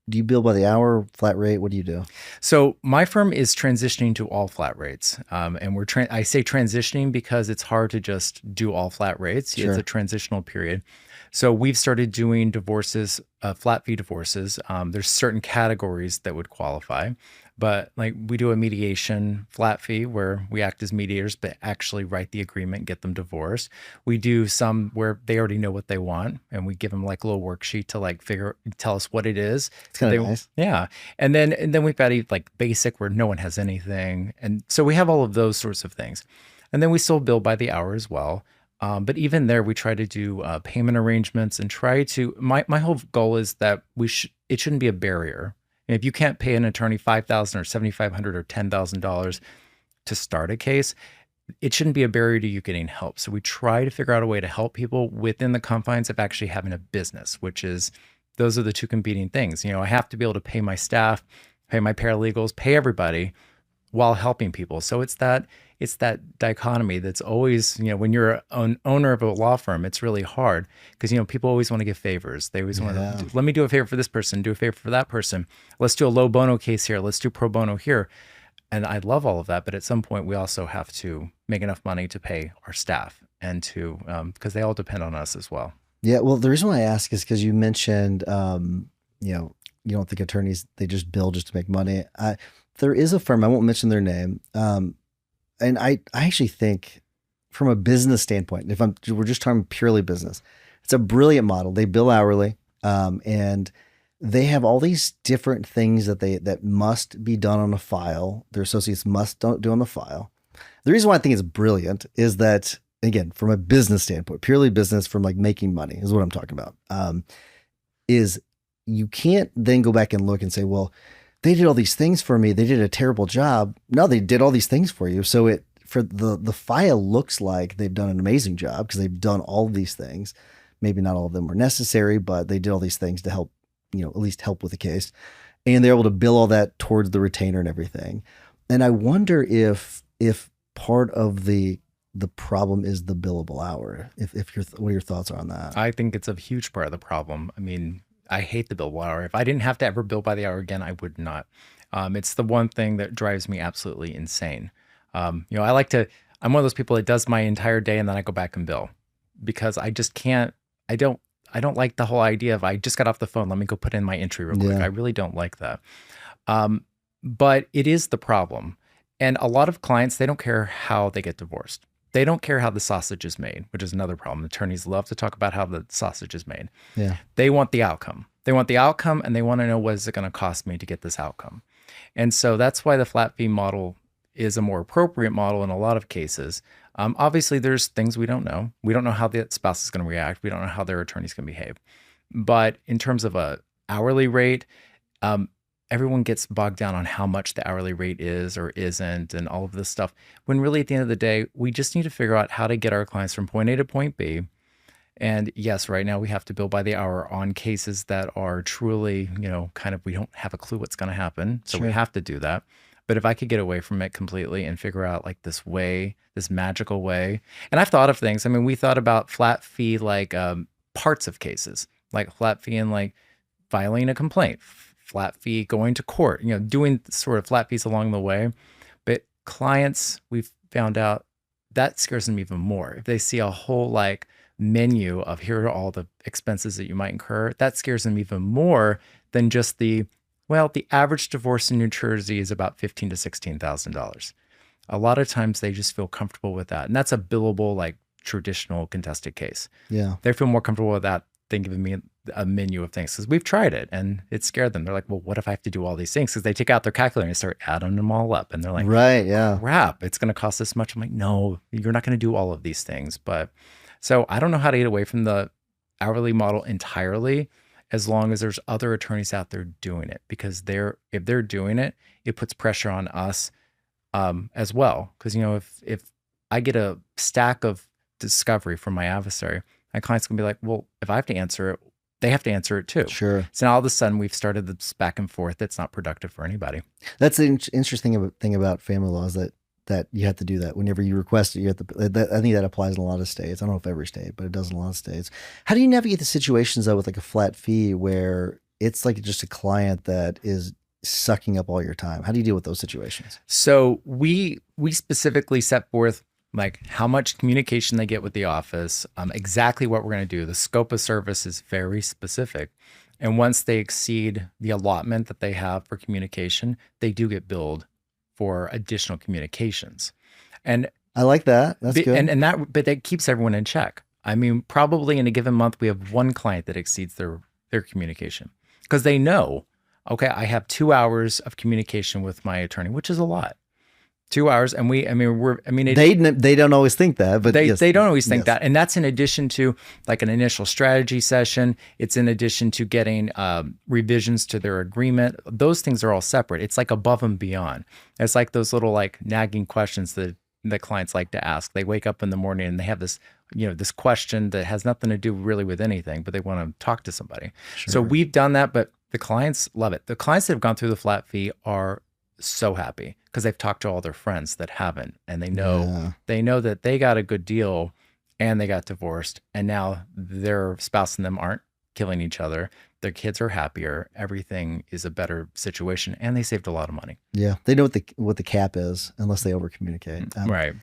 do you bill by the hour, flat rate? What do you do? So my firm is transitioning to all flat rates, and I say transitioning because it's hard to just do all flat rates. It's a Sure. transitional period. So we've started doing divorces, flat fee divorces. There's certain categories that would qualify, but like we do a mediation flat fee where we act as mediators, but actually write the agreement, get them divorced. We do some where they already know what they want, and we give them like a little worksheet to like tell us what it is It's that kind they, of nice. yeah. And then we've got like basic where no one has anything. And so we have all of those sorts of things. And then we still bill by the hour as well. But even there, we try to do payment arrangements and try to. My whole goal is that it shouldn't be a barrier. And if you can't pay an attorney 5,000 or 7,500 or $10,000 to start a case, it shouldn't be a barrier to you getting help. So we try to figure out a way to help people within the confines of actually having a business, which is those are the two competing things. I have to be able to pay my staff, pay my paralegals, pay everybody while helping people. So it's that dichotomy that's always, when you're an owner of a law firm, it's really hard because, people always want to give favors. They always want Yeah. to, let me do a favor for this person, do a favor for that person. Let's do a low bono case here. Let's do pro bono here. And I love all of that. But at some point, we also have to make enough money to pay our staff and to, because they all depend on us as well. Yeah. Well, the reason why I ask is because you mentioned, you don't think attorneys, they just bill just to make money. There is a firm, I won't mention their name. And I actually think from a business standpoint, we're just talking purely business, it's a brilliant model. They bill hourly, and they have all these different things that must be done on a file. Their associates must do on the file. The reason why I think it's brilliant is that, again, from a business standpoint, purely business, from like making money is what I'm talking about. Is you can't then go back and look and say, well, they did all these things for me. They did a terrible job. No, they did all these things for you. So for the file looks like they've done an amazing job because they've done all of these things. Maybe not all of them were necessary, but they did all these things to help, at least help with the case. And they're able to bill all that towards the retainer and everything. And I wonder if part of the problem is the billable hour. What your thoughts are on that? I think it's a huge part of the problem. I mean, I hate the bill by hour. If I didn't have to ever bill by the hour again, I would not. It's the one thing that drives me absolutely insane. I'm one of those people that does my entire day and then I go back and bill because I just can't, I don't like the whole idea of I just got off the phone. Let me go put in my entry real quick. Yeah. I really don't like that. But it is the problem. And a lot of clients, they don't care how they get divorced. They don't care how the sausage is made, which is another problem. Attorneys love to talk about how the sausage is made. Yeah. They want the outcome. They want the outcome and they want to know what is it going to cost me to get this outcome. And so that's why the flat fee model is a more appropriate model in a lot of cases. Obviously, there's things we don't know. We don't know how the spouse is going to react. We don't know how their attorney's going to behave. But in terms of a hourly rate, everyone gets bogged down on how much the hourly rate is or isn't and all of this stuff. When really at the end of the day, we just need to figure out how to get our clients from point A to point B. And yes, right now we have to bill by the hour on cases that are truly, kind of, we don't have a clue what's going to happen. So we Sure. have to do that. But if I could get away from it completely and figure out like this way, this magical way, and I've thought of things. I mean, we thought about flat fee, like parts of cases, like flat fee and like filing a complaint, flat fee going to court, doing sort of flat fees along the way. But clients, we've found out that scares them even more. If they see a whole like menu of here are all the expenses that you might incur, that scares them even more than just the average divorce in New Jersey is about $15,000 to $16,000. A lot of times they just feel comfortable with that. And that's a billable, like traditional contested case. Yeah. They feel more comfortable with that than giving me a menu of things because we've tried it and it scared them. They're like, well, what if I have to do all these things? Because they take out their calculator and start adding them all up. And they're like, Right. Yeah. crap, it's going to cost this much. I'm like, no, you're not going to do all of these things. But so I don't know how to get away from the hourly model entirely as long as there's other attorneys out there doing it, because if they're doing it, it puts pressure on us as well. Because, if I get a stack of discovery from my adversary, my client's gonna be like, well, if I have to answer it, they have to answer it too. Sure. So now all of a sudden we've started this back and forth that's not productive for anybody. That's the interesting thing about family law is that you have to do that whenever you request it. You have to. I think that applies in a lot of states. I don't know if every state, but it does in a lot of states. How do you navigate the situations though with like a flat fee where it's like just a client that is sucking up all your time. How do you deal with those situations? So we specifically set forth like how much communication they get with the office, exactly what we're going to do. The scope of service is very specific. And once they exceed the allotment that they have for communication, they do get billed for additional communications. And I like that. That's good. but that keeps everyone in check. I mean, probably in a given month, we have one client that exceeds their communication because they know, okay, I have 2 hours of communication with my attorney, which is a lot. 2 hours, and they don't always think that, but yes, they don't always think yes. that, and that's in addition to like an initial strategy session. It's in addition to getting revisions to their agreement. Those things are all separate. It's like above and beyond. It's like those little like nagging questions that the clients like to ask. They wake up in the morning and they have this, this question that has nothing to do really with anything, but they want to talk to somebody. Sure. So we've done that, but the clients love it. The clients that have gone through the flat fee are so happy because they've talked to all their friends that haven't, and they know that they got a good deal and they got divorced, and now their spouse and them aren't killing each other. Their kids are happier. Everything is a better situation, and they saved a lot of money. Yeah, they know what the cap is, unless they over communicate. Right.